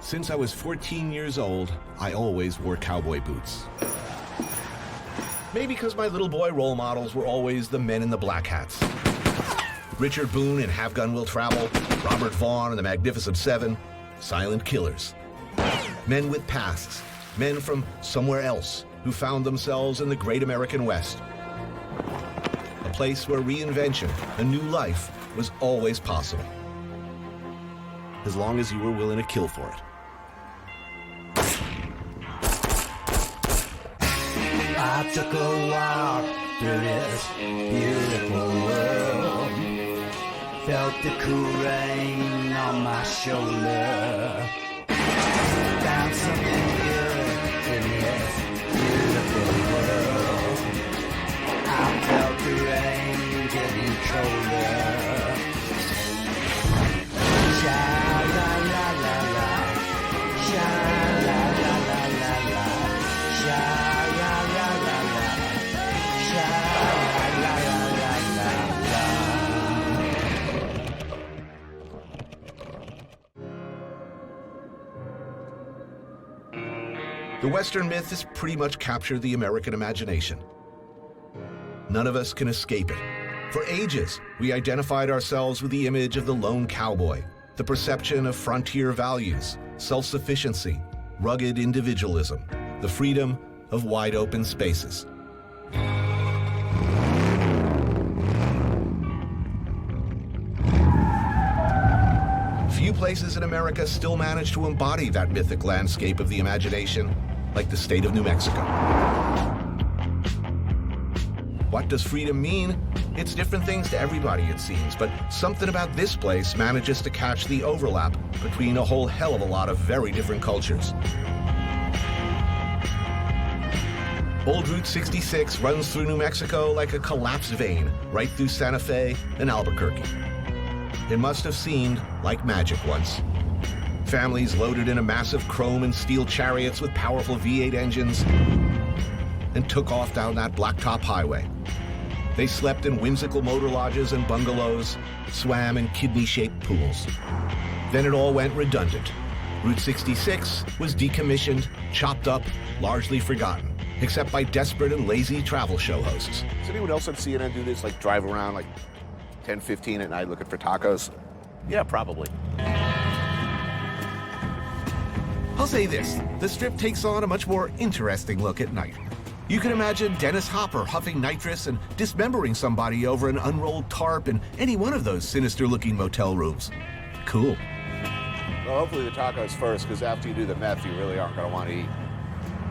Since I was 14 years old, I always wore cowboy boots. Maybe because my little boy role models were always the men in the black hats. Richard Boone in Have Gun Will Travel, Robert Vaughn in The Magnificent Seven, silent killers. Men with pasts, men from somewhere else who found themselves in the great American West. A place where reinvention, a new life, was always possible. As long as you were willing to kill for it. I took a walk through this beautiful world. Felt the cool rain on my shoulder. Found something good in this beautiful world. I felt the rain getting colder. Sha-la-la-la-la, sha-la-la-la-la-la, sha-la-la-la-la, sha-la-la-la-la-la. The Western myth has pretty much captured the American imagination. None of us can escape it. For ages, we identified ourselves with the image of the lone cowboy, the perception of frontier values, self-sufficiency, rugged individualism, the freedom of wide-open spaces. Few places in America still manage to embody that mythic landscape of the imagination, like the state of New Mexico. What does freedom mean? It's different things to everybody, it seems, but something about this place manages to catch the overlap between a whole hell of a lot of very different cultures. Old Route 66 runs through New Mexico like a collapsed vein, right through Santa Fe and Albuquerque. It must have seemed like magic once. Families loaded into massive chrome and steel chariots with powerful V8 engines and took off down that blacktop highway. They slept in whimsical motor lodges and bungalows, swam in kidney-shaped pools. Then it all went redundant. Route 66 was decommissioned, chopped up, largely forgotten, except by desperate and lazy travel show hosts. Does anyone else on CNN do this, like drive around like 10, 15 at night looking for tacos? Yeah, probably. I'll say this, the Strip takes on a much more interesting look at night. You can imagine Dennis Hopper huffing nitrous and dismembering somebody over an unrolled tarp in any one of those sinister-looking motel rooms. Cool. Well, hopefully the tacos first, because after you do the meth, you really aren't going to want to eat.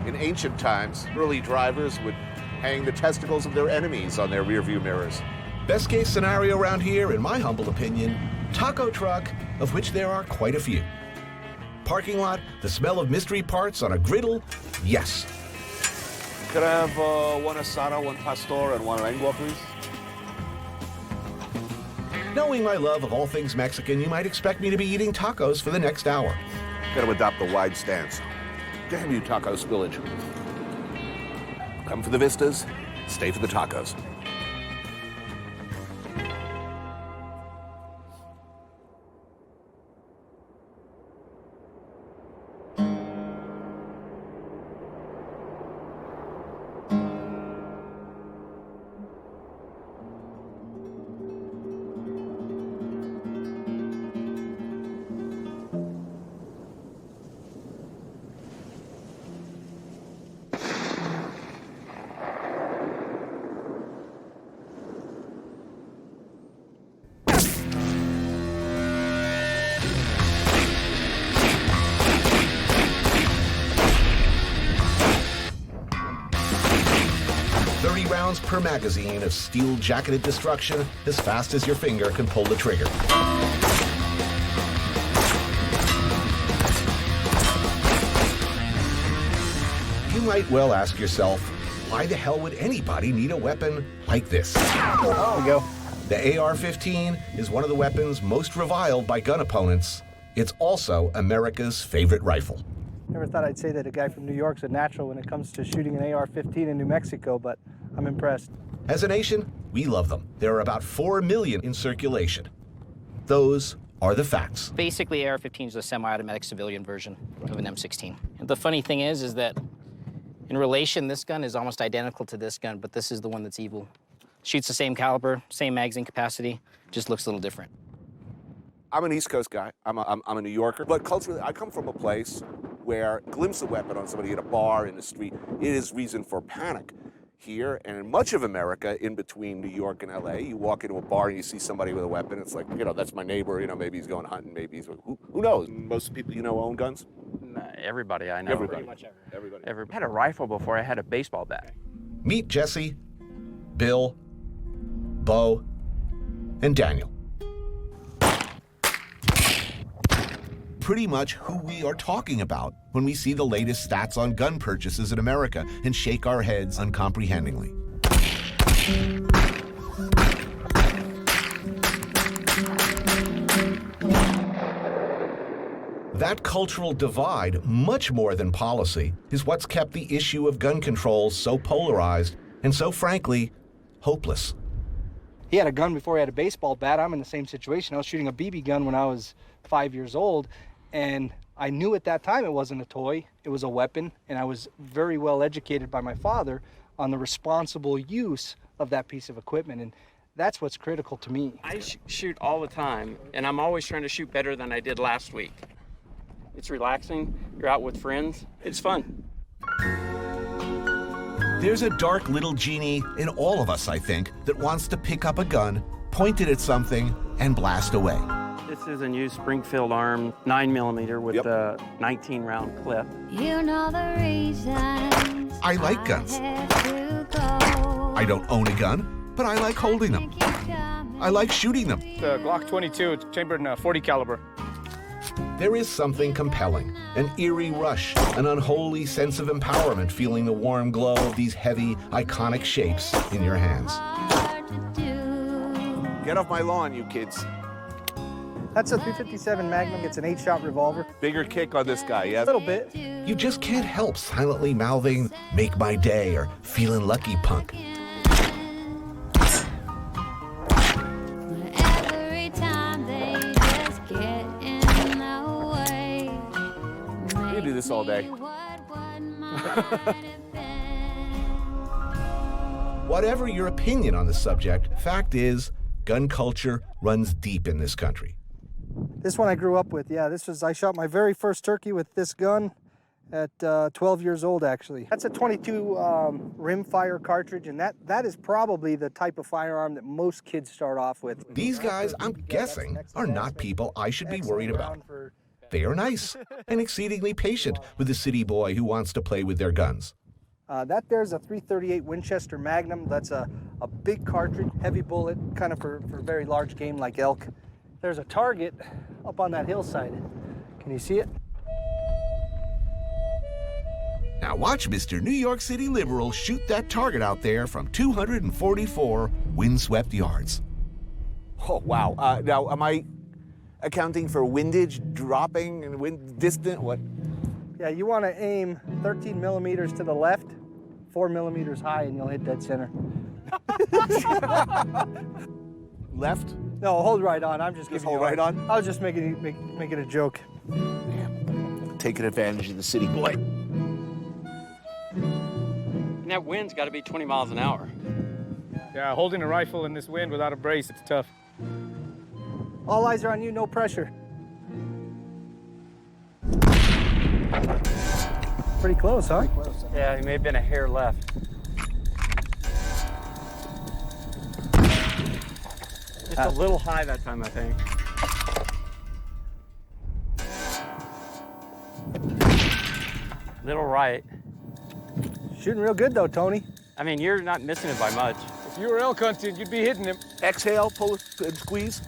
In ancient times, early drivers would hang the testicles of their enemies on their rearview mirrors. Best case scenario around here, in my humble opinion, taco truck, of which there are quite a few. Parking lot, the smell of mystery parts on a griddle, yes. Could I have one asada, one pastor, and one lengua, please? Knowing my love of all things Mexican, you might expect me to be eating tacos for the next hour. Got to adopt the wide stance. Damn you, taco spillage. Come for the vistas, stay for the tacos. Per magazine of steel-jacketed destruction as fast as your finger can pull the trigger. You might well ask yourself, why the hell would anybody need a weapon like this? There we go. The AR-15 is one of the weapons most reviled by gun opponents. It's also America's favorite rifle. Never thought I'd say that a guy from New York's a natural when it comes to shooting an AR-15 in New Mexico, but I'm impressed. As a nation, we love them. There are about 4 million in circulation. Those are the facts. Basically, AR-15 is a semi-automatic civilian version of an M16. And the funny thing is that in relation, this gun is almost identical to this gun, but this is the one that's evil. Shoots the same caliber, same magazine capacity, just looks a little different. I'm an East Coast guy. I'm a New Yorker. But culturally, I come from a place where a glimpse of a weapon on somebody at a bar in the street, it is reason for panic. Here and in much of America, in between New York and LA, you walk into a bar and you see somebody with a weapon. It's like, you know, that's my neighbor. You know, maybe he's going hunting. Maybe he's who knows? Most people you know own guns. Everybody I know. Everybody. Everybody. I had a rifle before I had a baseball bat. Meet Jesse, Bill, Bo, and Daniel. Pretty much who we are talking about when we see the latest stats on gun purchases in America and shake our heads uncomprehendingly. That cultural divide, much more than policy, is what's kept the issue of gun control so polarized and so frankly, hopeless. He had a gun before he had a baseball bat. I'm in the same situation. I was shooting a BB gun when I was 5 years old, and I knew at that time it wasn't a toy, it was a weapon, and I was very well educated by my father on the responsible use of that piece of equipment, and that's what's critical to me. I shoot all the time, and I'm always trying to shoot better than I did last week. It's relaxing, you're out with friends, it's fun. There's a dark little genie in all of us, I think, that wants to pick up a gun, point it at something, and blast away. This is a new Springfield Arm 9mm with a 19-round clip. You know the reasons I like guns. I don't own a gun, but I like holding them. I like shooting them. The Glock 22, it's chambered in a .40 caliber. There is something compelling, an eerie rush, an unholy sense of empowerment feeling the warm glow of these heavy, iconic shapes in your hands. Get off my lawn, you kids. That's a .357 Magnum. It's an 8-shot revolver. Bigger kick on this guy, yeah? A little bit. You just can't help silently mouthing, "Make my day," or "Feeling lucky, punk." Every time they just get in the way. You do this all day. Whatever your opinion on the subject, fact is, gun culture runs deep in this country. This one I grew up with, yeah. I shot my very first turkey with this gun at 12 years old, actually. That's a 22 rimfire cartridge, and that is probably the type of firearm that most kids start off with. These guys, I'm guessing, are not people I should be worried about. They are nice and exceedingly patient with the city boy who wants to play with their guns. That there's a .338 Winchester Magnum. That's a big cartridge, heavy bullet, kind of for very large game like elk. There's a target up on that hillside. Can you see it? Now watch Mr. New York City liberal shoot that target out there from 244 windswept yards. Oh, wow. Now, am I accounting for windage, dropping, and wind distant? What? Yeah, you want to aim 13 millimeters to the left, 4 millimeters high, and you'll hit dead center. Left? No, hold right on. I'm just giving hold you right on? I was just making a joke. Taking advantage of the city boy. And that wind's got to be 20 miles an hour. Yeah, holding a rifle in this wind without a brace, it's tough. All eyes are on you, no pressure. Pretty close, huh? Yeah, he may have been a hair left. Just a little high that time, I think. Little right. Shooting real good though, Tony. I mean, you're not missing it by much. If you were elk hunting, you'd be hitting him. Exhale, pull and squeeze.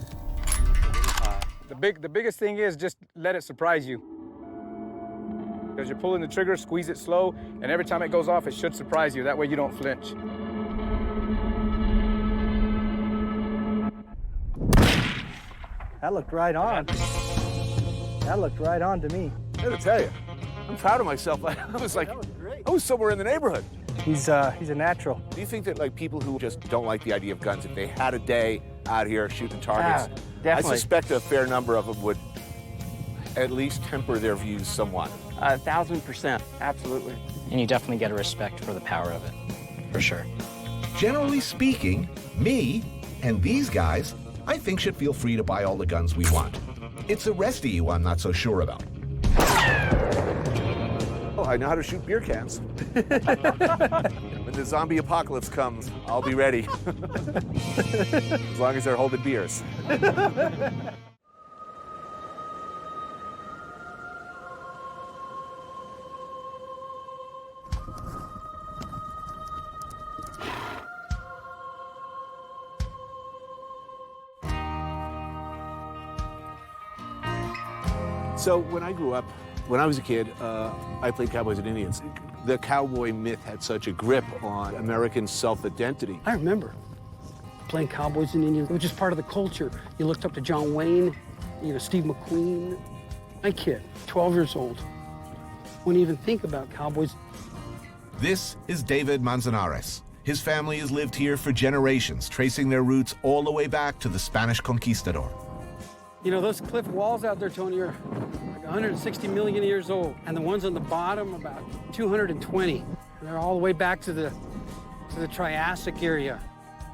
The biggest thing is just let it surprise you. Because you're pulling the trigger, squeeze it slow, and every time it goes off, it should surprise you. That way you don't flinch. That looked right on. That looked right on to me. I gotta tell you, I'm proud of myself. I was like, I was somewhere in the neighborhood. He's a natural. Do you think that like people who just don't like the idea of guns, if they had a day out here shooting targets, Definitely. I suspect a fair number of them would at least temper their views somewhat. 1000%, absolutely. And you definitely get a respect for the power of it, for sure. Generally speaking, me and these guys, I think should feel free to buy all the guns we want. It's the rest of you I'm not so sure about. Oh, I know how to shoot beer cans. When the zombie apocalypse comes, I'll be ready. As long as they're holding beers. So when I grew up, when I was a kid, I played Cowboys and Indians. The cowboy myth had such a grip on American self-identity. I remember playing Cowboys and Indians. It was just part of the culture. You looked up to John Wayne, Steve McQueen. My kid, 12 years old, wouldn't even think about cowboys. This is David Manzanares. His family has lived here for generations, tracing their roots all the way back to the Spanish conquistador. Those cliff walls out there, Tony, are like 160 million years old, and the ones on the bottom about 220. And they're all the way back to the Triassic area.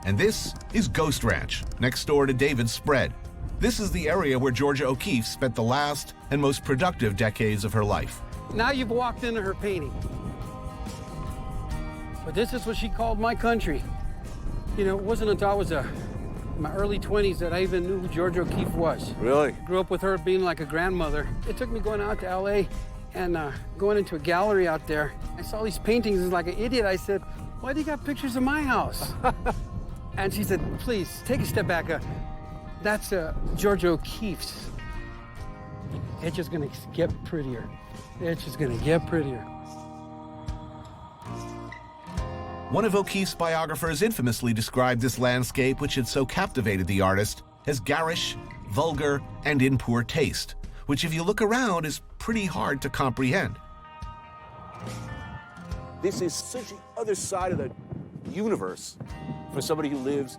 And this is Ghost Ranch, next door to David's spread. This is the area where Georgia O'Keeffe spent the last and most productive decades of her life. Now you've walked into her painting. But this is what she called my country. It wasn't until I was in my early 20s that I even knew who Georgia O'Keeffe was. Really? Grew up with her being like a grandmother. It took me going out to LA and going into a gallery out there. I saw these paintings and like an idiot, I said, why do you got pictures of my house? And she said, please, take a step back. That's Georgia O'Keeffe's. It's just gonna get prettier. It's just gonna get prettier. One of O'Keeffe's biographers infamously described this landscape, which had so captivated the artist, as garish, vulgar, and in poor taste, which if you look around is pretty hard to comprehend. This is such the other side of the universe for somebody who lives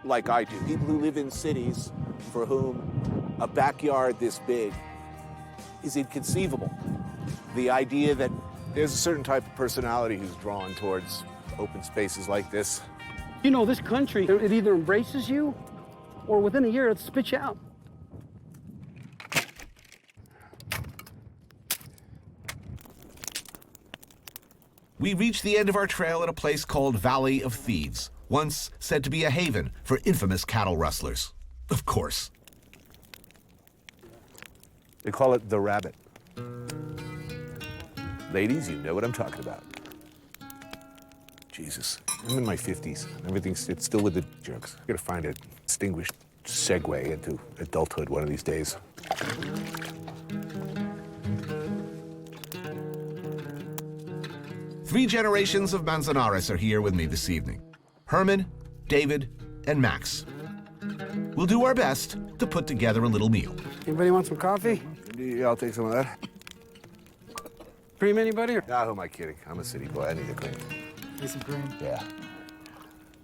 like I do. People who live in cities for whom a backyard this big is inconceivable. The idea that there's a certain type of personality who's drawn towards open spaces like this. This country, it either embraces you or within a year it spits you out. We reach the end of our trail at a place called Valley of Thieves, once said to be a haven for infamous cattle rustlers. Of course. They call it the rabbit. Ladies, you know what I'm talking about. Jesus, I'm in my 50s. It's still with the jokes. I gotta find a distinguished segue into adulthood one of these days. Three generations of Manzanares are here with me this evening. Herman, David, and Max. We'll do our best to put together a little meal. Anybody want some coffee? Yeah, I'll take some of that. Cream, anybody? Nah, who am I kidding? I'm a city boy. I need a cream. Need some cream? Yeah.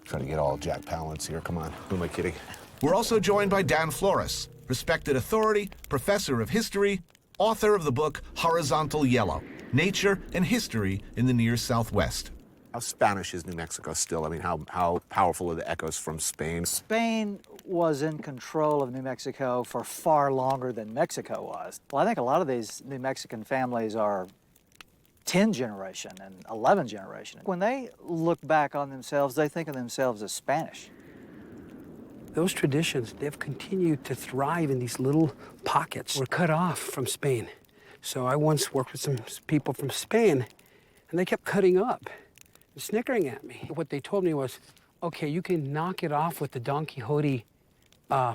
Trying to get all Jack Palance here. Come on. Who am I kidding? We're also joined by Dan Flores, respected authority, professor of history, author of the book Horizontal Yellow, Nature and History in the Near Southwest. How Spanish is New Mexico still? I mean, how powerful are the echoes from Spain? Spain was in control of New Mexico for far longer than Mexico was. Well, I think a lot of these New Mexican families are 10 generation and 11 generation. When they look back on themselves, they think of themselves as Spanish. Those traditions, they've continued to thrive in these little pockets. We're cut off from Spain. So I once worked with some people from Spain, and they kept cutting up and snickering at me. What they told me was, okay, you can knock it off with the Don Quixote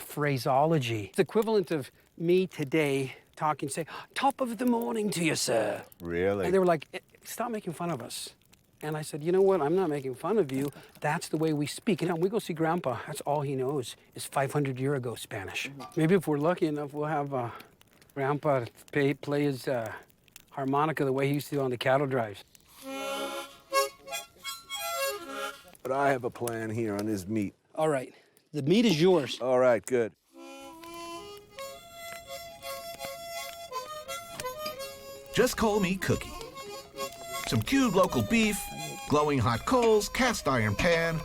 phraseology. It's the equivalent of me today talking, say, top of the morning to you, sir. Really? And they were like, stop making fun of us. And I said, you know what, I'm not making fun of you. That's the way we speak. And when we go see Grandpa, that's all he knows is 500 years ago Spanish. Maybe if we're lucky enough, we'll have Grandpa play his harmonica the way he used to on the cattle drives. But I have a plan here on this meat. All right, the meat is yours. All right, good. Just call me Cookie. Some cubed local beef, glowing hot coals, cast iron pan.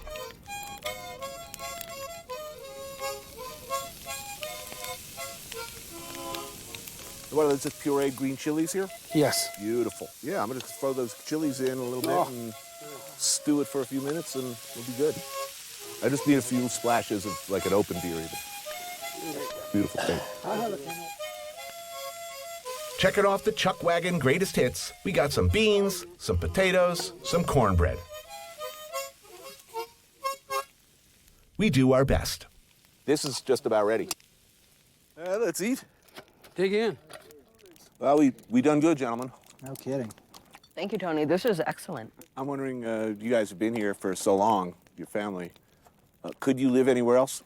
What are those, just pureed green chilies here? Yes. Beautiful. Yeah, I'm gonna throw those chilies in a little bit and stew it for a few minutes and it'll be good. I just need a few splashes of like an open beer even. Beautiful thing. Checking off the Chuck Wagon greatest hits, we got some beans, some potatoes, some cornbread. We do our best. This is just about ready. Let's eat. Dig in. Well, we done good, gentlemen. No kidding. Thank you, Tony. This is excellent. I'm wondering, you guys have been here for so long, your family. Could you live anywhere else?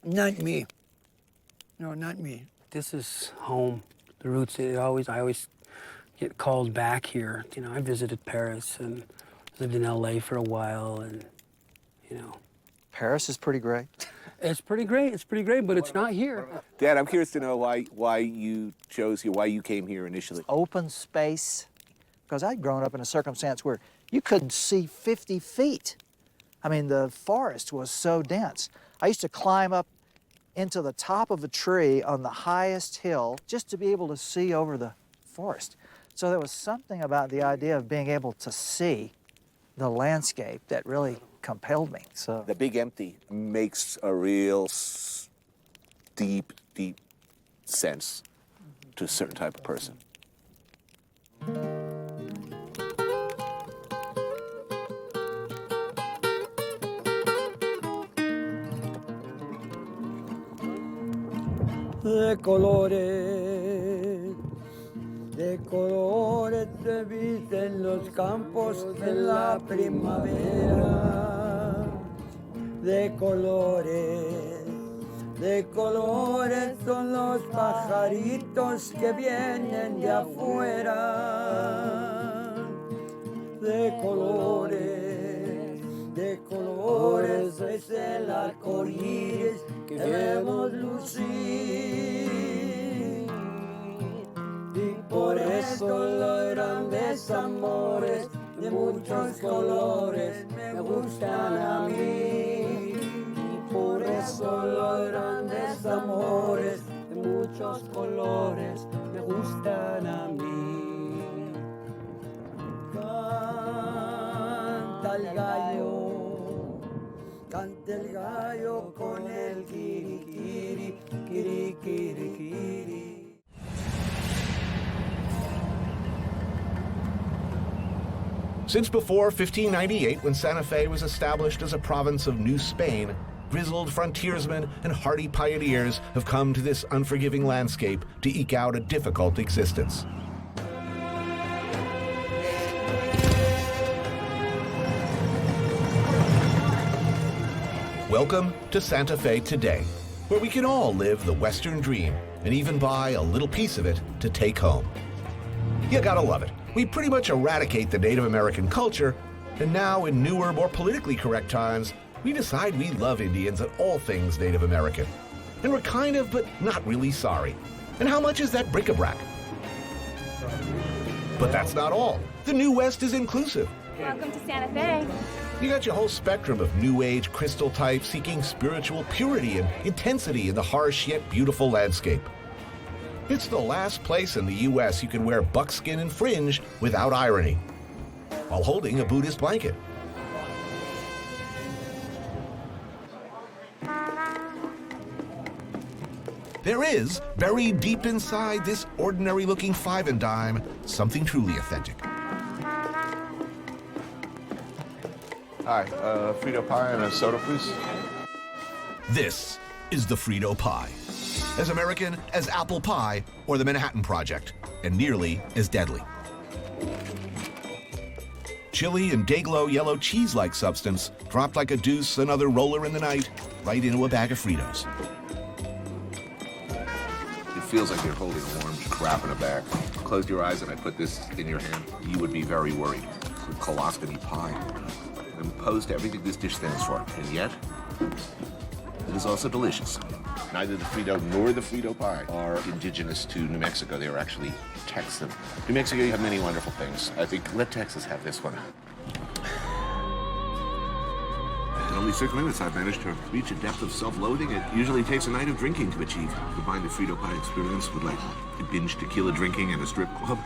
Not me. No, not me. This is home. The roots, I always get called back here. You know, I visited Paris and lived in LA for a while and, you know. Paris is pretty great. It's pretty great, but it's not here. Dad, I'm curious to know why you chose here, why you came here initially. Open space, because I'd grown up in a circumstance where you couldn't see 50 feet. I mean, the forest was so dense. I used to climb up into the top of a tree on the highest hill just to be able to see over the forest. So there was something about the idea of being able to see the landscape that really compelled me. So the big empty makes a real deep sense to a certain type of person. De colores se visten los campos en la primavera. De colores son los pajaritos que vienen de afuera. De colores es el arcoíris que vemos lucir. Y por eso los grandes amores de muchos colores me gustan a mí. Y por eso los grandes amores de muchos colores me gustan a mí. Canta el gallo con el kirikiri, kirikiri. Since before 1598, when Santa Fe was established as a province of New Spain, grizzled frontiersmen and hardy pioneers have come to this unforgiving landscape to eke out a difficult existence. Welcome to Santa Fe today, where we can all live the Western dream and even buy a little piece of it to take home. You gotta love it. We pretty much eradicate the Native American culture, and now in newer, more politically correct times, we decide we love Indians and all things Native American. And we're kind of, but not really sorry. And how much is that bric-a-brac? But that's not all. The New West is inclusive. Welcome to Santa Fe. You got your whole spectrum of New Age crystal types seeking spiritual purity and intensity in the harsh yet beautiful landscape. It's the last place in the U.S. you can wear buckskin and fringe without irony, while holding a Buddhist blanket. There is, buried deep inside this ordinary-looking five and dime, something truly authentic. Hi, Frito Pie and a soda, please. This is the Frito Pie. As American as apple pie or the Manhattan Project, and nearly as deadly. Chili and day-glow yellow cheese-like substance dropped like a deuce, another roller in the night, right into a bag of Fritos. It feels like you're holding orange crap in a bag. Close your eyes and I put this in your hand. You would be very worried. With colostomy pie. I'm opposed to everything this dish stands for, and yet, It is also delicious. Neither the Frito nor the Frito Pie are indigenous to New Mexico. They are actually Texan. New Mexico, you have many wonderful things. I think let Texas have this one. In only 6 minutes, I've managed to reach a depth of self-loathing it usually takes a night of drinking to achieve. Combine the Frito Pie experience with like binge tequila drinking and a strip club.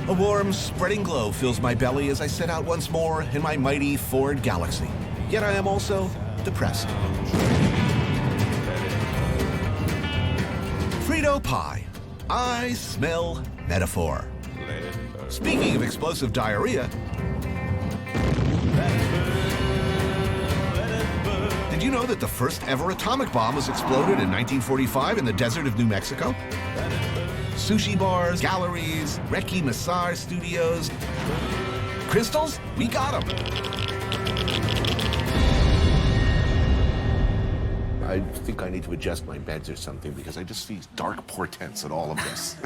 A warm, spreading glow fills my belly as I set out once more in my mighty Ford Galaxy. Yet I am also depressed. Frito Pie. I smell metaphor. Speaking of explosive diarrhea, did you know that the first ever atomic bomb was exploded in 1945 in the desert of New Mexico? Sushi bars, galleries, Reiki massage studios. Crystals? We got them. I think I need to adjust my beds or something because I just see dark portents in all of this.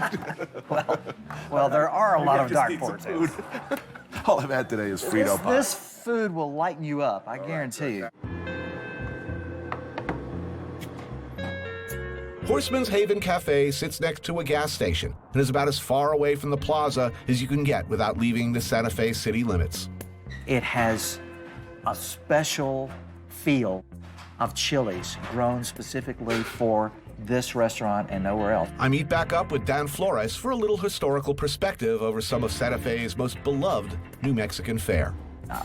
Well, there are a lot of dark portents. All I've had today is Frito Pie. This food will lighten you up, I guarantee you. Horseman's Haven Cafe sits next to a gas station and is about as far away from the plaza as you can get without leaving the Santa Fe city limits. It has a special feel of chilies grown specifically for this restaurant and nowhere else. I meet back up with Dan Flores for a little historical perspective over some of Santa Fe's most beloved New Mexican fare.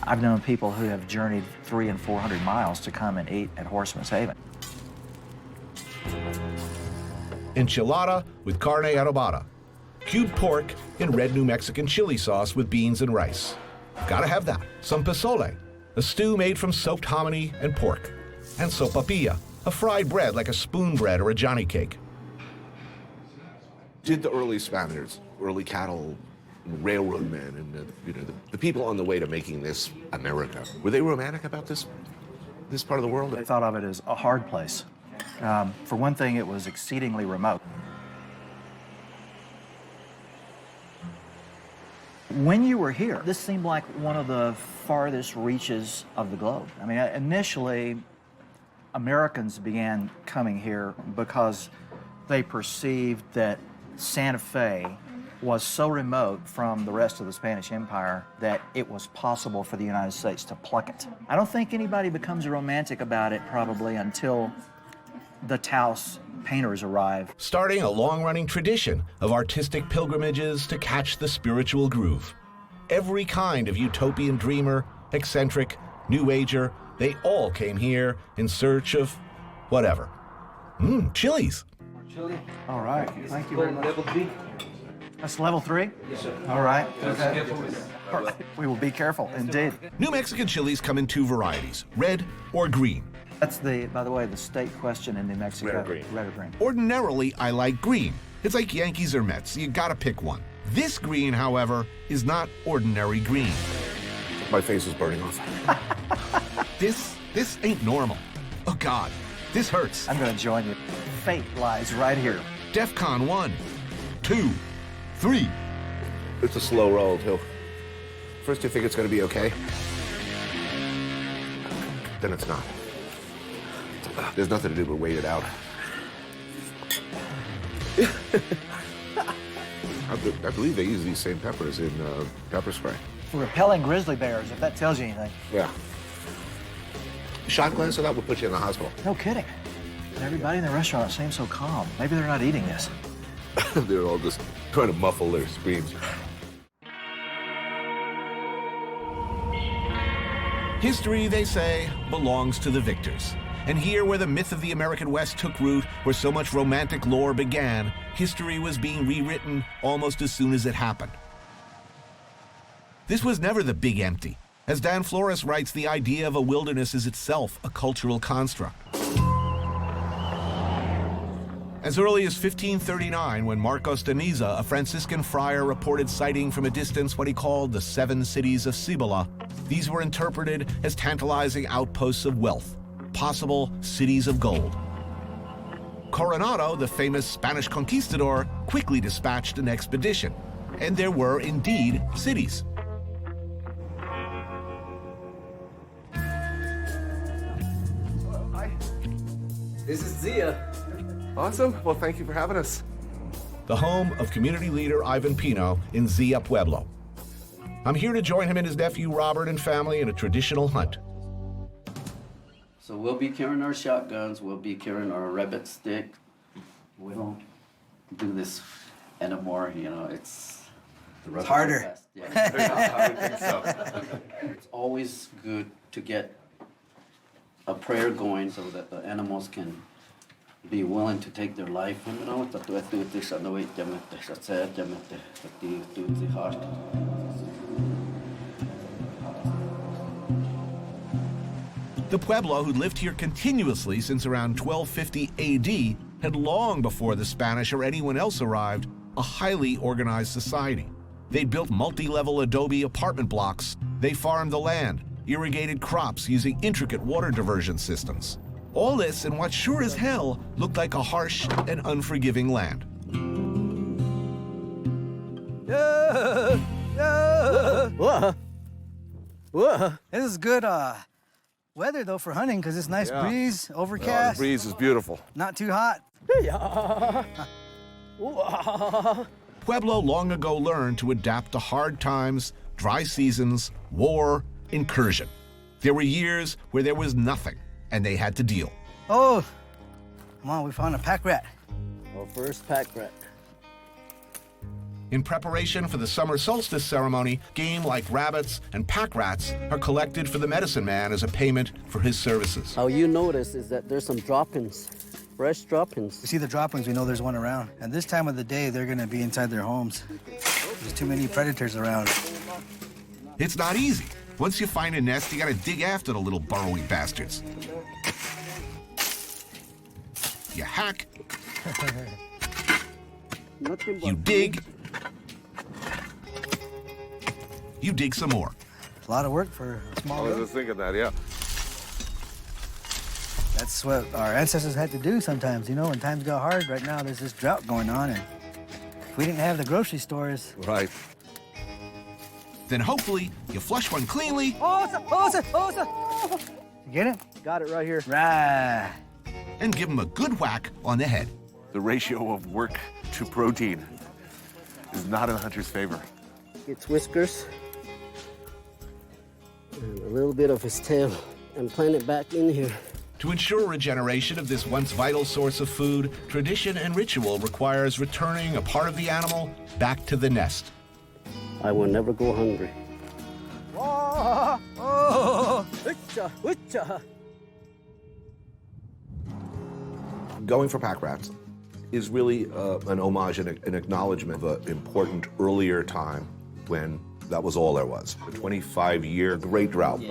I've known people who have journeyed 300 and 400 miles to come and eat at Horseman's Haven. Enchilada with carne adobada. Cubed pork in red New Mexican chili sauce with beans and rice. Gotta have that. Some pozole, a stew made from soaked hominy and pork. And sopapilla, a fried bread like a spoon bread or a Johnny cake. Did the early Spaniards, early cattle railroad men, and the people on the way to making this America, were they romantic about this part of the world? They thought of it as a hard place. For one thing, it was exceedingly remote. When you were here, this seemed like one of the farthest reaches of the globe. I mean, initially, Americans began coming here because they perceived that Santa Fe was so remote from the rest of the Spanish Empire that it was possible for the United States to pluck it. I don't think anybody becomes romantic about it probably until the Taos painters arrive. Starting a long-running tradition of artistic pilgrimages to catch the spiritual groove. Every kind of utopian dreamer, eccentric, new ager, they all came here in search of whatever. Chilies. Chili. All right. Thank you very much. Level 3. That's level 3? Yes, sir. All right. Okay. We will be careful, indeed. New Mexican chilies come in 2 varieties, red or green. That's by the way, the state question in New Mexico. Red or green. Red or green. Ordinarily, I like green. It's like Yankees or Mets. You gotta pick one. This green, however, is not ordinary green. My face is burning off. This ain't normal. Oh God, this hurts. I'm gonna join you. Fate lies right here. DEFCON 1, 2, 3. It's a slow roll, too. First you think it's gonna be okay, then it's not. There's nothing to do but wait it out. I believe they use these same peppers in pepper spray. For repelling grizzly bears, if that tells you anything. Yeah. Shot glass of that would put you in the hospital. No kidding. Everybody in the restaurant seems so calm. Maybe they're not eating this. They're all just trying to muffle their screams. History, they say, belongs to the victors. And here where the myth of the American West took root, where so much romantic lore began, history was being rewritten almost as soon as it happened. This was never the big empty. As Dan Flores writes, the idea of a wilderness is itself a cultural construct. As early as 1539, when Marcos de Niza, a Franciscan friar, reported sighting from a distance what he called the 7 cities of Cibola, these were interpreted as tantalizing outposts of wealth, possible cities of gold. Coronado, the famous Spanish conquistador, quickly dispatched an expedition. And there were indeed cities. This is Zia. Awesome. Well, thank you for having us. The home of community leader Ivan Pino in Zia, Pueblo. I'm here to join him and his nephew Robert and family in a traditional hunt. So we'll be carrying our shotguns, we'll be carrying our rabbit stick. We don't do this anymore, you know, it's harder. Yeah. It's always good to get a prayer going so that the animals can be willing to take their life. The Pueblo, who lived here continuously since around 1250 AD, had long before the Spanish or anyone else arrived, a highly organized society. They built multi-level adobe apartment blocks. They farmed the land, irrigated crops using intricate water diversion systems. All this in what sure as hell looked like a harsh and unforgiving land. This is good weather, though, for hunting, because it's nice breeze, overcast. The breeze is beautiful. Not too hot. Pueblo long ago learned to adapt to hard times, dry seasons, war, incursion. There were years where there was nothing, and they had to deal. Oh, come on, we found a pack rat. Our first pack rat. In preparation for the summer solstice ceremony, game like rabbits and pack rats are collected for the medicine man as a payment for his services. How you notice is that there's some droppings, fresh droppings. We see the droppings, we know there's one around. And this time of the day, they're gonna be inside their homes. There's too many predators around. It's not easy. Once you find a nest, you gotta dig after the little burrowing bastards. You hack, you dig, you dig some more. A lot of work for a small I was road. just thinking that, yeah. That's what our ancestors had to do sometimes, you know, when times got hard. Right now, there's this drought going on, and if we didn't have the grocery stores. Right. Then hopefully you flush one cleanly You get it? Got it right here. Right. and give them a good whack on the head. The ratio of work to protein is not in the hunter's favor. Its whiskers, and a little bit of his tail, and plant it back in here. To ensure regeneration of this once vital source of food, tradition and ritual requires returning a part of the animal back to the nest. I will never go hungry. Going for pack rats is really an homage and an acknowledgement of an important earlier time when that was all there was. A 25-year great drought.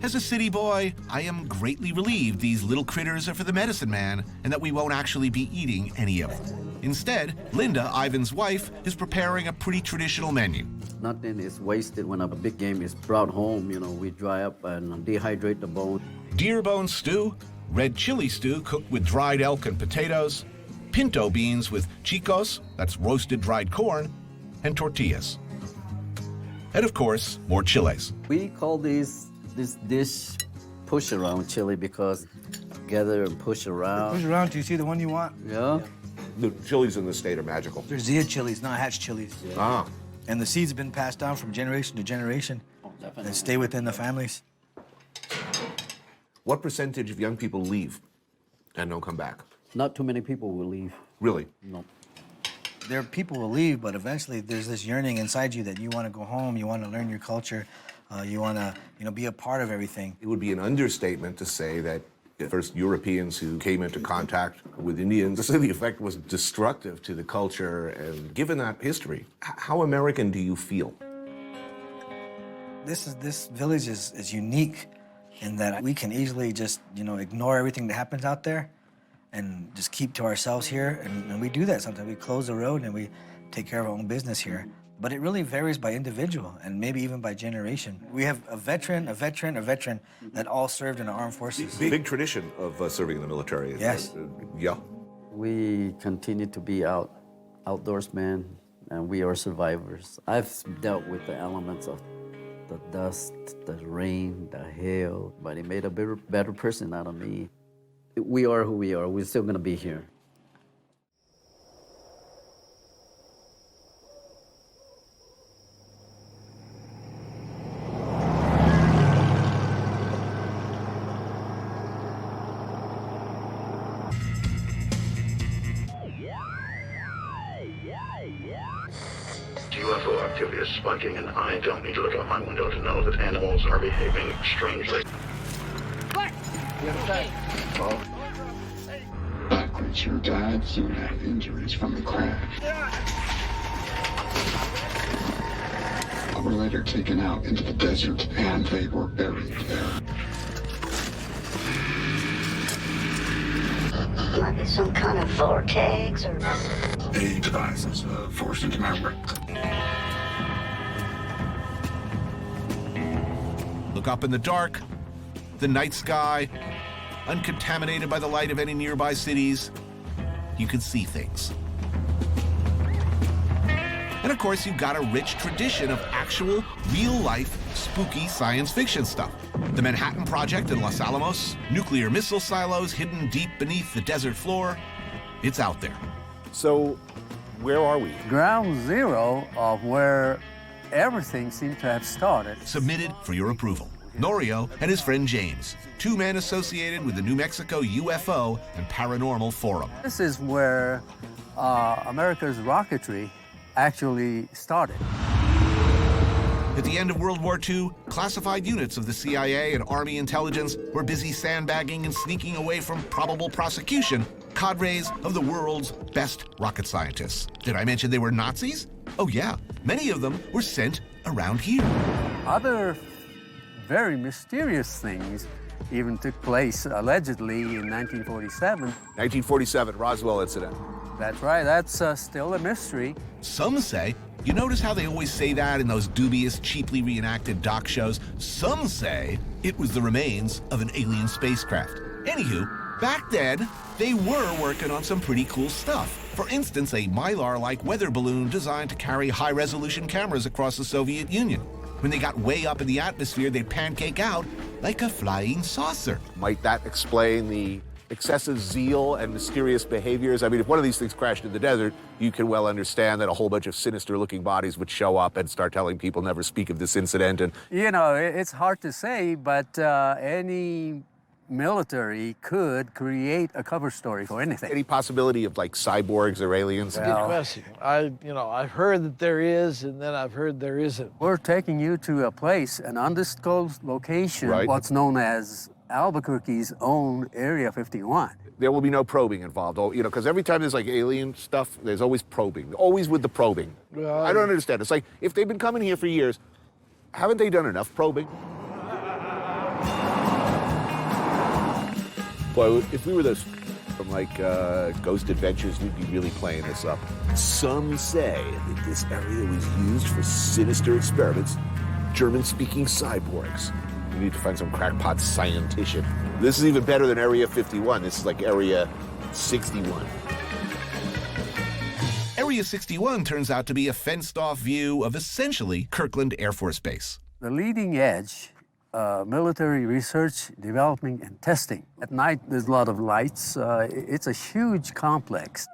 As a city boy, I am greatly relieved these little critters are for the medicine man and that we won't actually be eating any of them. Instead, Linda, Ivan's wife, is preparing a pretty traditional menu. Nothing is wasted when a big game is brought home. You know, we dry up and dehydrate the bone. Deer bone stew, red chili stew cooked with dried elk and potatoes, pinto beans with chicos, that's roasted dried corn, and tortillas. And of course, more chiles. We call this dish push around chili because gather and push around. Push around till you see the one you want. Yeah. The chilies in the state are magical. They're Zia chilies, not hatch chilies. Yeah. Ah. And the seeds have been passed down from generation to generation and stay within the families. What percentage of young people leave and don't come back? Not too many people will leave. Really? No. There people will leave, but eventually there's this yearning inside you that you want to go home, you want to learn your culture, you want to, be a part of everything. It would be an understatement to say that the first Europeans who came into contact with Indians, the effect was destructive to the culture. And given that history, how American do you feel? This village is unique in that we can easily just, ignore everything that happens out there and just keep to ourselves here. And we do that sometimes. We close the road and we take care of our own business here. But it really varies by individual and maybe even by generation. We have a veteran that all served in the armed forces. Big tradition of serving in the military. Yes. Yeah. We continue to be outdoorsmen, and we are survivors. I've dealt with the elements of the dust, the rain, the hail, but it made a better person out of me. We are who we are. We're still gonna be here. UFO activity is spiking, and I don't need to look out my window to know that animals are behaving strangely. Backwards, your dad soon had injuries from the crash. They were later taken out into the desert, and they were buried there. Might be some kind of vortex or... A device is forced into my work. Look up in the dark, the night sky, uncontaminated by the light of any nearby cities. You can see things. And of course, you've got a rich tradition of actual, real-life, spooky science fiction stuff. The Manhattan Project in Los Alamos, nuclear missile silos hidden deep beneath the desert floor. It's out there. So, where are we? Ground zero of where everything seemed to have started. Submitted for your approval. Norio and his friend James, two men associated with the New Mexico UFO and Paranormal Forum. This is where America's rocketry actually started. At the end of World War II, classified units of the CIA and Army intelligence were busy sandbagging and sneaking away from probable prosecution cadres of the world's best rocket scientists. Did I mention they were Nazis? Oh yeah, many of them were sent around here. Other very mysterious things even took place, allegedly, in 1947. 1947, Roswell incident. That's right, that's still a mystery. Some say, you notice how they always say that in those dubious, cheaply reenacted doc shows? Some say it was the remains of an alien spacecraft. Anywho, back then, they were working on some pretty cool stuff. For instance, a Mylar-like weather balloon designed to carry high-resolution cameras across the Soviet Union. When they got way up in the atmosphere, they'd pancake out like a flying saucer. Might that explain the excessive zeal and mysterious behaviors? I mean, if one of these things crashed in the desert, you can well understand that a whole bunch of sinister-looking bodies would show up and start telling people never speak of this incident. And you know, it's hard to say, but any military could create a cover story for anything. Any possibility of like cyborgs or aliens? Good question. I've heard that there is, and then I've heard there isn't. We're taking you to a place, an undisclosed location, right. What's known as Albuquerque's own Area 51. There will be no probing involved, you know, because every time there's like alien stuff, there's always probing, always with the probing. Well, I don't understand. It's like, if they've been coming here for years, haven't they done enough probing? Well, if we were those from like Ghost Adventures, we'd be really playing this up. Some say that this area was used for sinister experiments, German-speaking cyborgs. We need to find some crackpot scientician. This is even better than Area 51. This is like Area 61. Area 61 turns out to be a fenced-off view of essentially Kirkland Air Force Base. The leading edge, military research, development, and testing. At night, there's a lot of lights. It's a huge complex.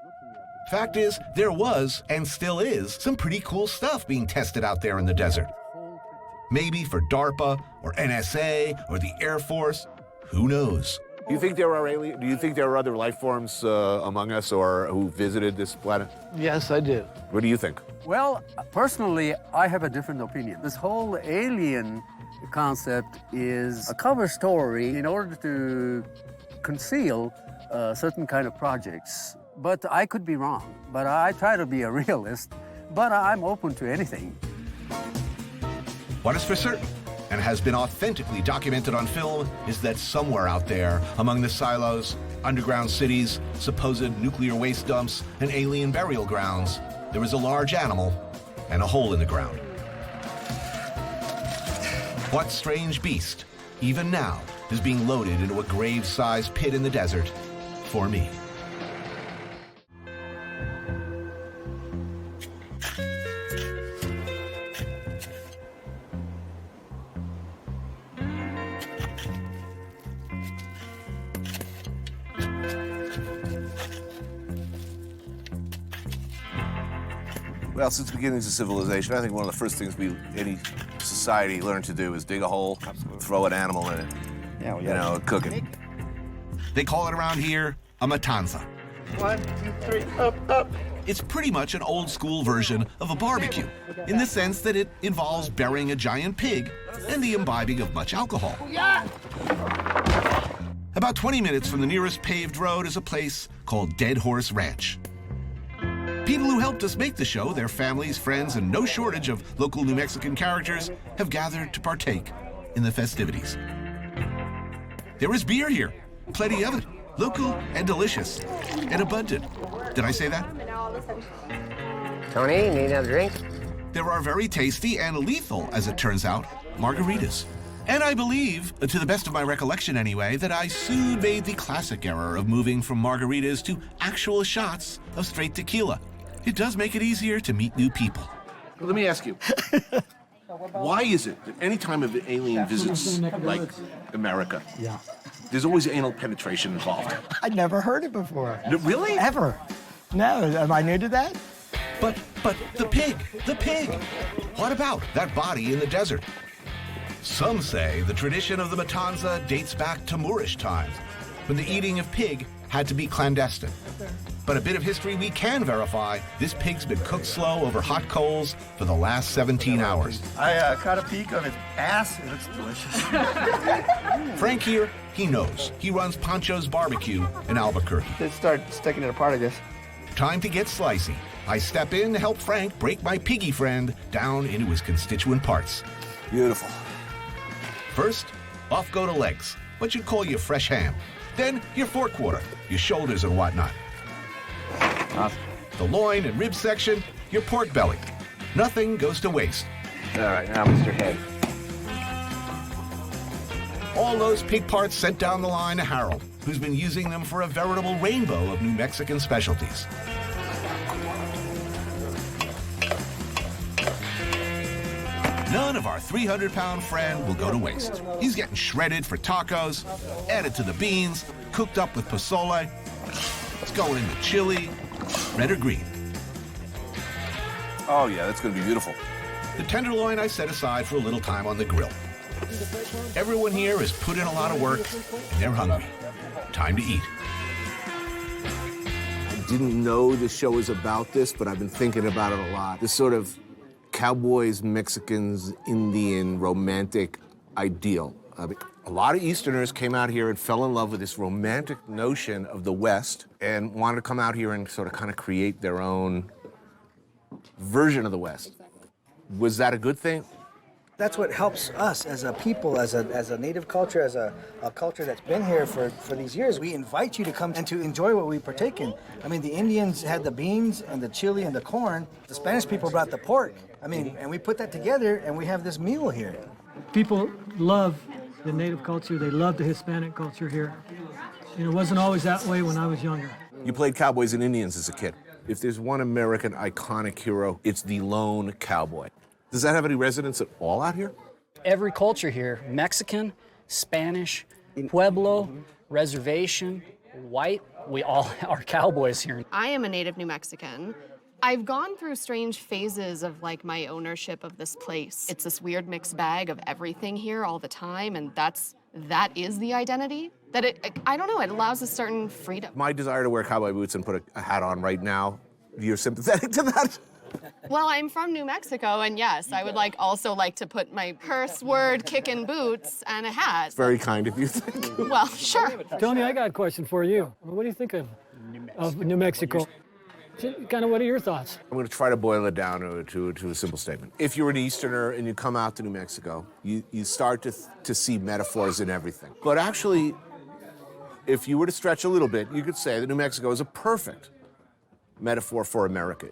Fact is, there was, and still is, some pretty cool stuff being tested out there in the desert. Maybe for DARPA, or NSA, or the Air Force. Who knows? Do you think there are alien? Do you think there are other life forms among us or who visited this planet? Yes, I do. What do you think? Well, personally, I have a different opinion. This whole alien concept is a cover story in order to conceal certain kind of projects. But I could be wrong. But I try to be a realist, but I'm open to anything. What is for certain, and has been authentically documented on film, is that somewhere out there, among the silos, underground cities, supposed nuclear waste dumps, and alien burial grounds, there is a large animal and a hole in the ground. What strange beast, even now, is being loaded into a grave-sized pit in the desert for me? Well, since the beginnings of civilization, I think one of the first things any society learned to do is dig a hole, throw an animal in it, you know, cook it. They call it around here a matanza. 1, 2, 3, up. It's pretty much an old-school version of a barbecue, in the sense that it involves burying a giant pig and the imbibing of much alcohol. About 20 minutes from the nearest paved road is a place called Dead Horse Ranch. People who helped us make the show, their families, friends, and no shortage of local New Mexican characters have gathered to partake in the festivities. There is beer here, plenty of it, local and delicious, and abundant. Did I say that? Tony, need another drink? There are very tasty and lethal, as it turns out, margaritas. And I believe, to the best of my recollection anyway, that I soon made the classic error of moving from margaritas to actual shots of straight tequila. It does make it easier to meet new people. Let me ask you, why is it that any time an alien visits, like America, there's always anal penetration involved? I'd never heard it before. Really? Ever. No, am I new to that? But the pig. What about that body in the desert? Some say the tradition of the matanza dates back to Moorish times, when the eating of pig had to be clandestine. But a bit of history we can verify, this pig's been cooked slow over hot coals for the last 17 hours. I caught a peek of its ass. It looks delicious. Frank here, he knows. He runs Pancho's Barbecue in Albuquerque. Let's start sticking it apart, I guess. Time to get slicey. I step in to help Frank break my piggy friend down into his constituent parts. Beautiful. First, off go to legs, what you'd call your fresh ham. Then your forequarter, your shoulders and whatnot. The loin and rib section, your pork belly. Nothing goes to waste. All right, now Mr. Head. All those pig parts sent down the line to Harold, who's been using them for a veritable rainbow of New Mexican specialties. None of our 300-pound friend will go to waste. He's getting shredded for tacos, added to the beans, cooked up with pozole. It's going into chili, red or green. Oh yeah, that's gonna be beautiful. The tenderloin I set aside for a little time on the grill. Everyone here has put in a lot of work, and they're hungry. Time to eat. I didn't know the show was about this, but I've been thinking about it a lot. This sort of Cowboys, Mexicans, Indian, romantic ideal. I mean, a lot of Easterners came out here and fell in love with this romantic notion of the West and wanted to come out here and sort of kind of create their own version of the West. Was that a good thing? That's what helps us as a people, as a native culture, as a culture that's been here for these years. We invite you to come and to enjoy what we partake in. I mean, the Indians had the beans and the chili and the corn. The Spanish people brought the pork. I mean, and we put that together and we have this meal here. People love the native culture. They love the Hispanic culture here. And it wasn't always that way when I was younger. You played Cowboys and Indians as a kid. If there's one American iconic hero, it's the lone cowboy. Does that have any resonance at all out here? Every culture here, Mexican, Spanish, Pueblo, reservation, white, we all are cowboys here. I am a native New Mexican. I've gone through strange phases of like my ownership of this place. It's this weird mixed bag of everything here all the time, and that is the identity. I don't know, it allows a certain freedom. My desire to wear cowboy boots and put a hat on right now, you're sympathetic to that? Well, I'm from New Mexico, and yes, I would also like to put my curse word kicking boots and a hat. It's very kind of you, thank you. Well, sure. Tony, I got a question for you. What do you think of New Mexico? Kind of, what are your thoughts? I'm going to try to boil it down to a simple statement. If you're an Easterner and you come out to New Mexico, you start to see metaphors in everything. But actually, if you were to stretch a little bit, you could say that New Mexico is a perfect metaphor for America.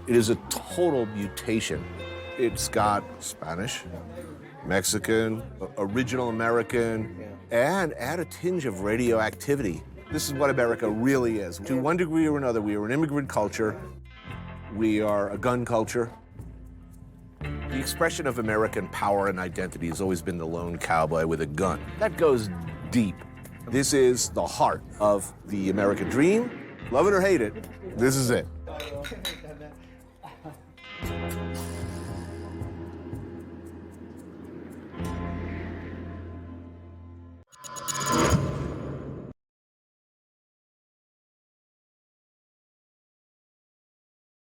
It is a total mutation. It's got Spanish, Mexican, original American, and add a tinge of radioactivity. This is what America really is. To one degree or another, we are an immigrant culture. We are a gun culture. The expression of American power and identity has always been the lone cowboy with a gun. That goes deep. This is the heart of the American dream. Love it or hate it, this is it. Bye, bro.